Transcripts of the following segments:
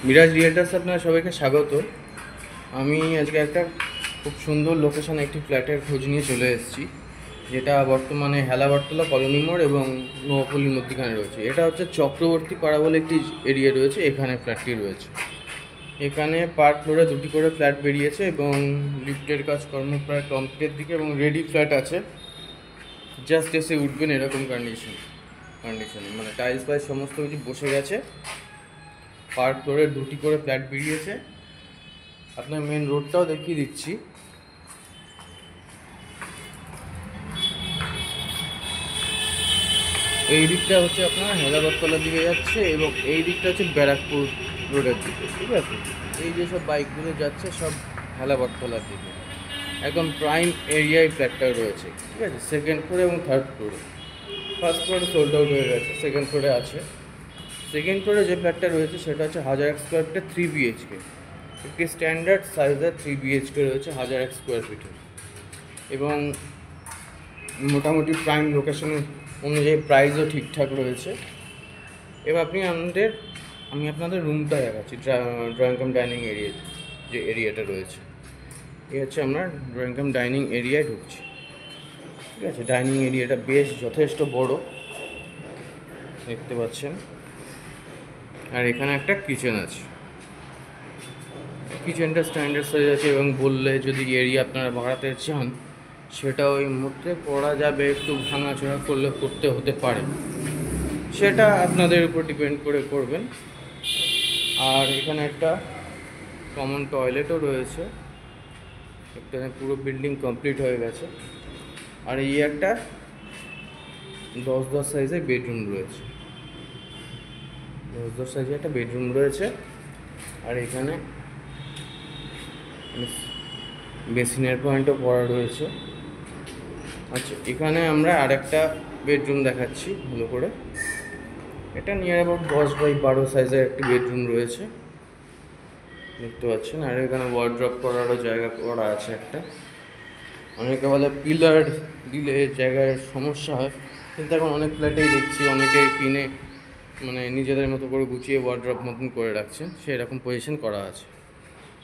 মিরাজ রিয়েলটার্স আপনারা সবাইকে স্বাগত। আমি আজকে একটা খুব সুন্দর লোকেশনে একটি ফ্ল্যাটের খোঁজ নিয়ে চলে এসেছি, যেটা বর্তমানে হেলাবরতলা, কলোনি মোড় এবং নোয়াপল্লির মধ্যখানে রয়েছে। এটা হচ্ছে চক্রবর্তী পাড়া বলে একটি এরিয়া রয়েছে, এখানে ফ্ল্যাটটি রয়েছে। এখানে পার ফ্লোরে 2টি করে ফ্ল্যাট বেরিয়েছে এবং লিফটের কাজকর্ম প্রায় কমপ্লিটের দিকে এবং রেডি ফ্ল্যাট আছে, জাস্ট এসে উঠবেন এরকম কন্ডিশনে মানে টাইলস ফাইলস সমস্ত কিছু বসে গেছে। পার ফ্লোরে 2টি করে ফ্ল্যাট বেরিয়েছে। আপনার মেন রোডটাও দেখিয়ে দিচ্ছি। এই দিকটা হচ্ছে আপনার হেলাবরতলার দিকে যাচ্ছে এবং এই দিকটা হচ্ছে ব্যারাকপুর রোডের দিকে, ঠিক আছে। এই যে সব বাইকগুলো যাচ্ছে সব হেলাবরতলার দিকে, একদম প্রাইম এরিয়ায় ফ্ল্যাটটা রয়েছে, ঠিক আছে। সেকেন্ড ফ্লোরে এবং থার্ড ফ্লোরে, ফার্স্ট ফ্লোরে সোল্ড আউট হয়ে গেছে, সেকেন্ড ফ্লোরে আছে। সেকেন্ড ফ্লোরে যে ফ্ল্যাটটা রয়েছে সেটা হচ্ছে 1000 স্কোয়ার ফিটের 3 বিএইচকে, একটি স্ট্যান্ডার্ড সাইজের 3 বিএইচকে রয়েছে 1000 স্কোয়ার ফিটের, এবং মোটামুটি প্রাইম লোকেশন অনুযায়ী প্রাইসও ঠিকঠাক রয়েছে। এবার আমি আপনাদের রুমটা দেখাচ্ছি, ড্রয়িং কাম ডাইনিং এরিয়া যে এরিয়াটা রয়েছে। এই হচ্ছে আমরা ড্রয়িং কাম ডাইনিং এরিয়ায় ঢুকছি, ঠিক আছে। ডাইনিং এরিয়াটা বেশ যথেষ্ট বড়, দেখতে পাচ্ছেন। আর এখানে একটা কিচেন আছে, কিচেনটা স্ট্যান্ডার্ড সাইজ আছে এবং বললে যদি এরিয়া আপনারা বাড়াতে চান সেটা ওই মুহূর্তে করা যাবে, একটু ভাঙাচোরা করতে হতে পারে, সেটা আপনাদের উপর ডিপেন্ড করে করবেন। আর এখানে একটা কমন টয়লেটও রয়েছে, এখানে পুরো বিল্ডিং কমপ্লিট হয়ে গেছে। আর এই একটা 10x10 সাইজের বেডরুম রয়েছে, 10x10 সাইজের একটা বেডরুম রয়েছে। আর এখানে বেসিনের পয়েন্টও করা রয়েছে। আচ্ছা, এখানে আমরা আরেকটা বেডরুম দেখাচ্ছি ভালো করে। এটা নিয়ার অ্যাবাউট 10x12 সাইজের একটি বেডরুম রয়েছে, দেখতে পাচ্ছেন। আর এখানে ওয়ার্ড্রপ করারও জায়গা করা আছে একটা। অনেকে বলে পিলার দিলে জায়গায় সমস্যা হয়, কিন্তু এখন অনেক ফ্ল্যাটেই দেখছি অনেকে কিনে মানে নিজেদের মতো করে গুছিয়ে ওয়ার্ড্রপ মতন করে রাখছেন, সেরকম পজিশন করা আছে।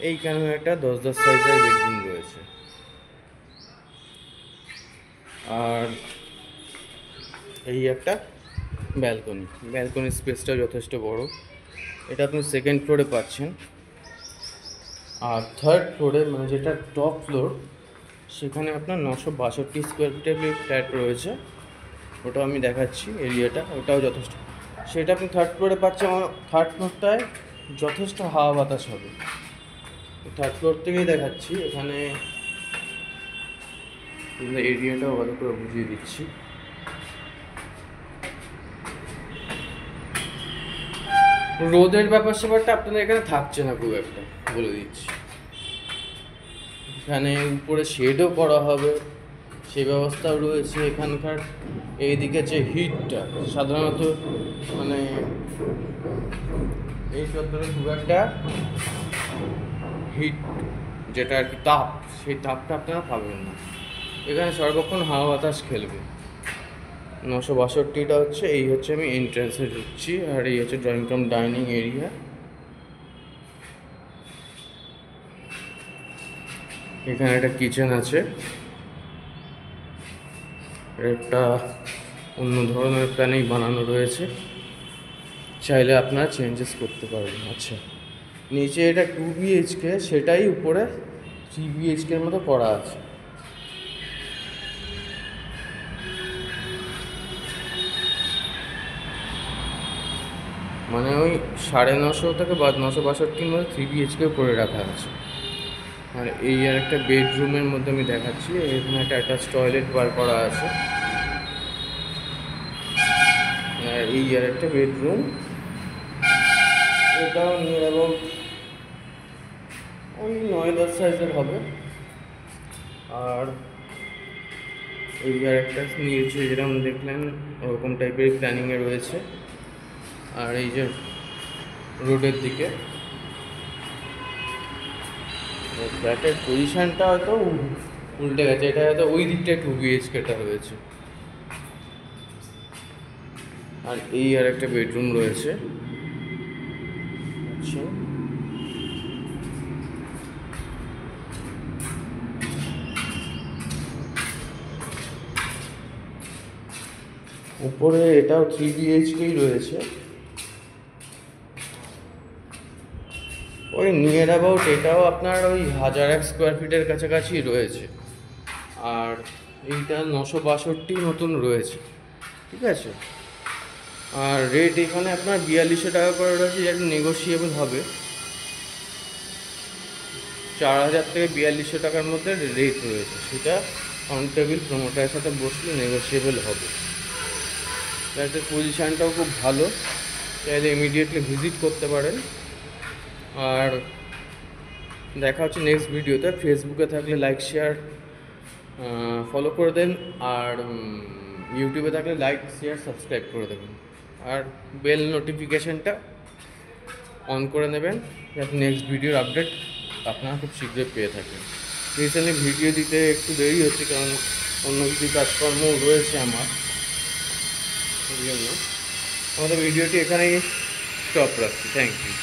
এইখানে একটা 10x10 সাইজের বেডরুম রয়েছে। আর এই একটা ব্যালকনি স্পেসটাও যথেষ্ট বড়। এটা আপনি সেকেন্ড ফ্লোরে পাচ্ছেন। আর থার্ড ফ্লোরে মানে যেটা টপ ফ্লোর, সেখানে আপনার 962 স্কোয়ার ফিটের ফ্ল্যাট রয়েছে, ওটাও আমি দেখাচ্ছি এরিয়াটা, ওটাও যথেষ্ট। সেটা আপনি থার্ড ফ্লোরে পাচ্ছেন। থার্ড ফ্লোরটায় যথেষ্ট হাওয়া বাতাস হবে। থার্ড ফ্লোর থেকেই দেখাচ্ছি, এখানে এরিয়াটাও ভালো করে বুঝিয়ে দিচ্ছি। রোদের ব্যাপারটা আপনাদের এখানে থাকছে না খুব একটা, বলে দিচ্ছি। এখানে উপরে শেডও করা হবে, সেই ব্যবস্থাও রয়েছে এখানকার। এইদিকে যে হিটটা সাধারণত মানে এই চত্বরে খুব একটা হিট, যেটা আর কি তাপ, সেই তাপটা আপনারা পাবেন না। এখানে সর্বক্ষণ হাওয়া বাতাস খেলবে। 962টা হচ্ছে, এই হচ্ছে আমি এন্ট্রান্সে ঢুকছি। আর এই হচ্ছে ড্রয়িং কাম ডাইনিং এরিয়া। এখানে একটা কিচেন আছে, একটা অন্য ধরনের প্ল্যানেই বানানো রয়েছে, চাইলে আপনারা চেঞ্জেস করতে পারবেন। আচ্ছা, নিচে এটা 2 বিএইচকে, সেটাই উপরে 3 বিএইচকের মতো করা আছে। মানে ওই 950 থেকে 962 মধ্যে 3 বিএইচকে করে রাখা আছে। আর এই আর একটা বেডরুমের মধ্যে আমি দেখাচ্ছি, এখানে একটা অ্যাটাচ টয়লেট বার করা আছে। আর এই আর একটা বেডরুম, এটাও নিয়ে এবং ওই 9-10 সাইজের হবে। আর এই আর একটা নিয়েছে, যেরকম দেখলেন ওরকম টাইপের প্ল্যানিংয়ে রয়েছে। আর এই যে রোডের দিকে ফ্ল্যাটের পজিশানটা হয়তো উল্টে গেছে, এটা হয়তো ওই দিকটায় 2 বিএইচকেটা রয়েছে। আর এই আর একটা বেডরুম রয়েছে, আচ্ছা। উপরে এটাও 3 বিএইচকেই রয়েছে, ওই নিয়ার অ্যাবাউট এটাও আপনার ওই 1001 স্কোয়ার ফিটের কাছাকাছি রয়েছে। আর এইটা 962 মতন রয়েছে, ঠিক আছে। আর রেট এখানে আপনার 4200 টাকা করে রয়েছে, যেটা নেগোশিয়েবল হবে। 4000 থেকে 4200 টাকার মধ্যে রেট রয়েছে, সেটা অন টেবিল প্রমোটারের সাথে বসলে নেগোশিয়েবল হবে। ফ্ল্যাটের পজিশানটাও খুব ভালো, চাইলে ইমিডিয়েটলি ভিজিট করতে পারেন। আর দেখা হচ্ছে নেক্সট ভিডিওতে। ফেসবুকে থাকলে লাইক শেয়ার ফলো করে দেন, আর ইউটিউবে থাকলে লাইক শেয়ার সাবস্ক্রাইব করে দেবেন, আর বেল নোটিফিকেশানটা অন করে নেবেন, যাতে নেক্সট ভিডিওর আপডেট আপনারা খুব শীঘ্রই পেয়ে থাকেন। রিসেন্টলি ভিডিও দিতে একটু দেরি হচ্ছে, কারণ অন্য কিছু কাজকর্ম রয়েছে আমার, এই জন্য আমাদের ভিডিওটি এখানেই স্টপ রাখছি। Thank you.